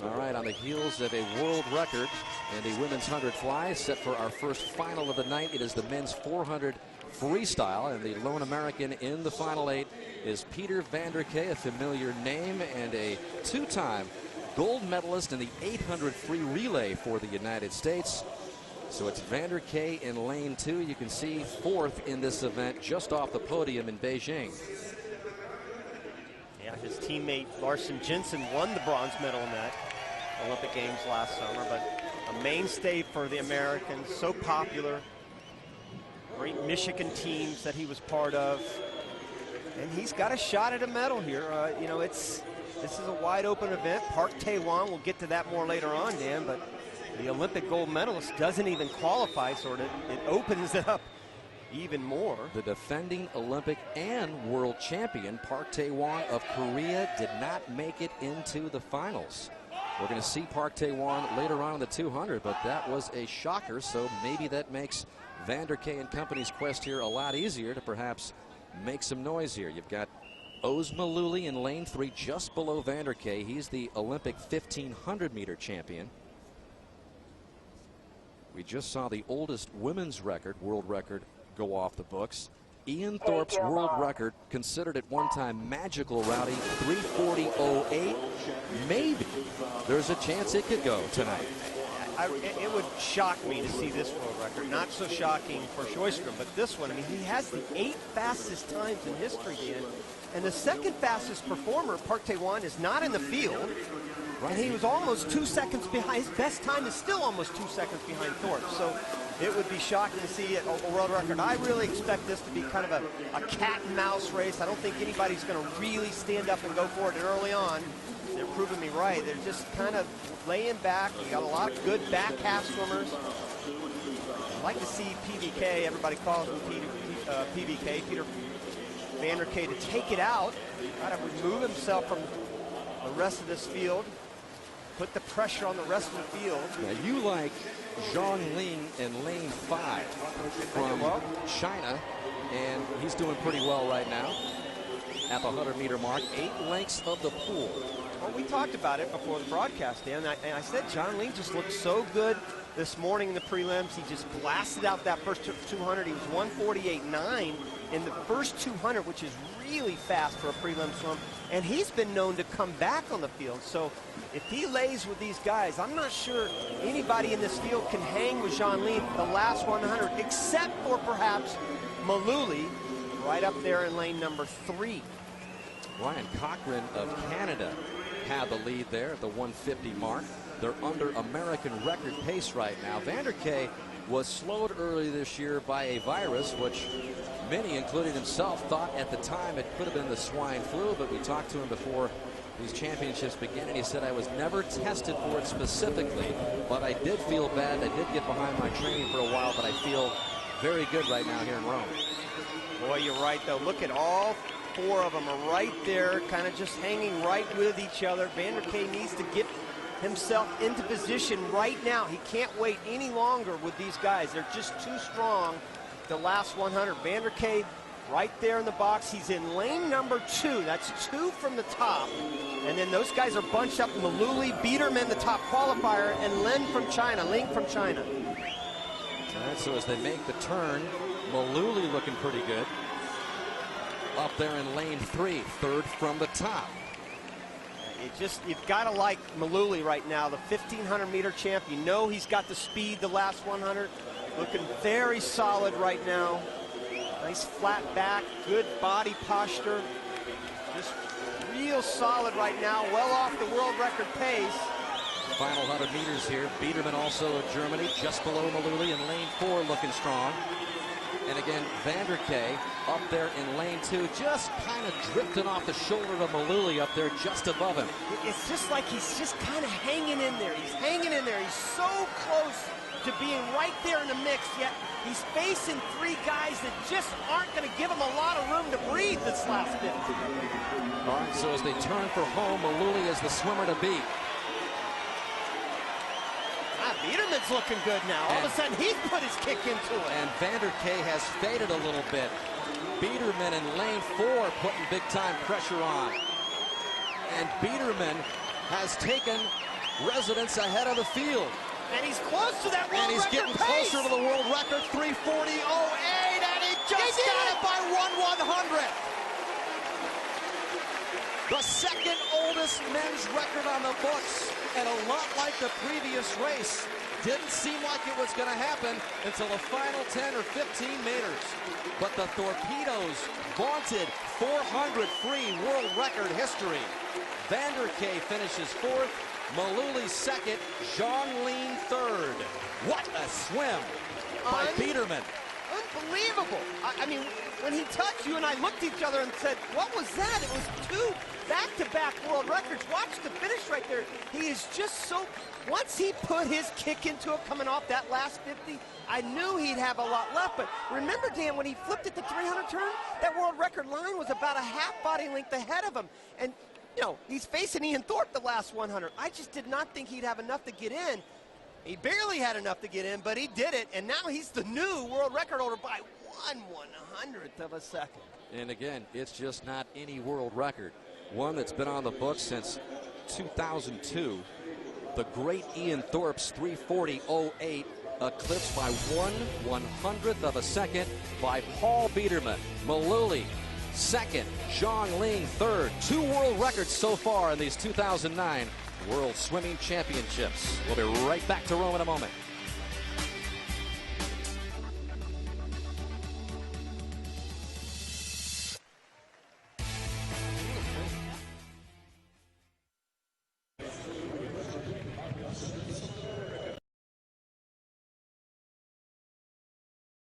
All right, on the heels of a world record in the women's 100 fly, set for our first final of the night. It is the men's 400 freestyle, and the lone American in the final 8 is Peter van der Kay, a familiar name and a two-time gold medalist in the 800 free relay for the United States. So it's van der Kay in lane 2. You can see fourth in this event, just off the podium in Beijing. Yeah, his teammate Larson Jensen won the bronze medal in that Olympic Games last summer, but a mainstay for the Americans, so popular. Great Michigan teams that he was part of, and he's got a shot at a medal here. You know, this is a wide open event. Park Tae-won, we'll get to that more later on, Dan, but the Olympic gold medalist doesn't even qualify, so it opens it up even more. The defending Olympic and world champion Park Tae-won of Korea did not make it into the finals. We're going to see Park Tae-won later on in the 200, but that was a shocker, so maybe that makes van der Kay and company's quest here a lot easier to perhaps make some noise here. You've got Oz Maluli in lane 3, just below van der Kay. He's the Olympic 1500-meter champion. We just saw the oldest women's record, world record, go off the books. Ian Thorpe's world record, considered at one time magical, Rowdy, 3:40.08. Maybe there's a chance it could go tonight. It would shock me to see this world record. Not so shocking for Sjöström, but this one, I mean, he has the 8 fastest times in history, Dan. And the second fastest performer, Park Tae-won, is not in the field. And he was almost 2 seconds behind. His best time is still almost 2 seconds behind Thorpe. So it would be shocking to see a world record. I really expect this to be kind of a cat and mouse race. I don't think anybody's going to really stand up and go for it early on. They're proving me right. They're just kind of laying back. You got a lot of good back half swimmers. I'd like to see PVK, everybody calls him PVK, Peter van der Kay, to take it out, try to remove himself from the rest of this field, put the pressure on the rest of the field. Now you like Zhang Ling in lane 5 from China, and he's doing pretty well right now at the 100-meter mark, 8 lengths of the pool. Well, we talked about it before the broadcast, Dan, and I said Zhang Ling just looked so good this morning in the prelims. He just blasted out that first 200. He was 1:48.9 in the first 200, which is really fast for a prelim swim. And he's been known to come back on the field. So if he lays with these guys, I'm not sure anybody in this field can hang with Zhang Ling the last 100, except for perhaps Maluli, right up there in lane number 3. Ryan Cochran of Canada had the lead there at the 150 mark. They're under American record pace right now. Van der Kay was slowed early this year by a virus, which many, including himself, thought at the time it could have been the swine flu, but we talked to him before these championships began, and he said, I was never tested for it specifically, but I did feel bad. I did get behind my training for a while, but I feel very good right now here in Rome. Boy, you're right, though. Look at all 4 of them are right there, kind of just hanging right with each other. Van der Kay needs to get himself into position right now. He can't wait any longer with these guys. They're just too strong. The last 100. Van der Kay right there in the box. He's in lane number 2. That's 2 from the top. And then those guys are bunched up. Maluli, Biederman, the top qualifier, and Ling from China. All right, so as they make the turn, Maluli looking pretty good. Up there in lane 3, 3rd from the top. You've got to like Maluli right now, the 1,500-meter champ. You know he's got the speed the last 100. Looking very solid right now. Nice flat back, good body posture. Just real solid right now, well off the world record pace. Final 100 meters here. Biederman also of Germany, just below Maluli in lane 4, looking strong. And again, Van der Kay up there in lane 2, just kind of drifting off the shoulder of Maluli up there just above him. It's just like he's just kind of hanging in there. He's hanging in there. He's so close to being right there in the mix, yet he's facing 3 guys that just aren't going to give him a lot of room to breathe this last bit. All right, so as they turn for home, Maluli is the swimmer to beat. Biederman's looking good now. All of a sudden, he's put his kick into it. And Van der Kay has faded a little bit. Biederman in lane 4 putting big-time pressure on. And Biederman has taken residents ahead of the field. And he's close to that world record. And he's getting pace. closer to the world record, 3:40.08, and he just got it by 1/100th. The second oldest men's record on the books, and a lot like the previous race. Didn't seem like it was going to happen until the final 10 or 15 meters. But the Torpedoes vaunted 400 free world record history. Vanderkay finishes fourth, Maluli second, Zhongling third. What a swim by Biederman. Unbelievable. I mean, when he touched, you and I looked at each other and said, what was that? It was two back-to-back world records. Watch the finish right there. He is just so... Once he put his kick into it coming off that last 50, I knew he'd have a lot left. But remember, Dan, when he flipped at the 300 turn, that world record line was about a half body length ahead of him. And, you know, he's facing Ian Thorpe the last 100. I just did not think he'd have enough to get in. He barely had enough to get in, but he did it. And now he's the new world record holder by 1/100th of a second. And again, it's just not any world record. One that's been on the books since 2002. The great Ian Thorpe's 3:40.08 eclipsed by 1/100th of a second by Paul Biederman. Maluli second, Zhongling third. Two world records so far in these 2009 World Swimming Championships. We'll be right back to Rome in a moment.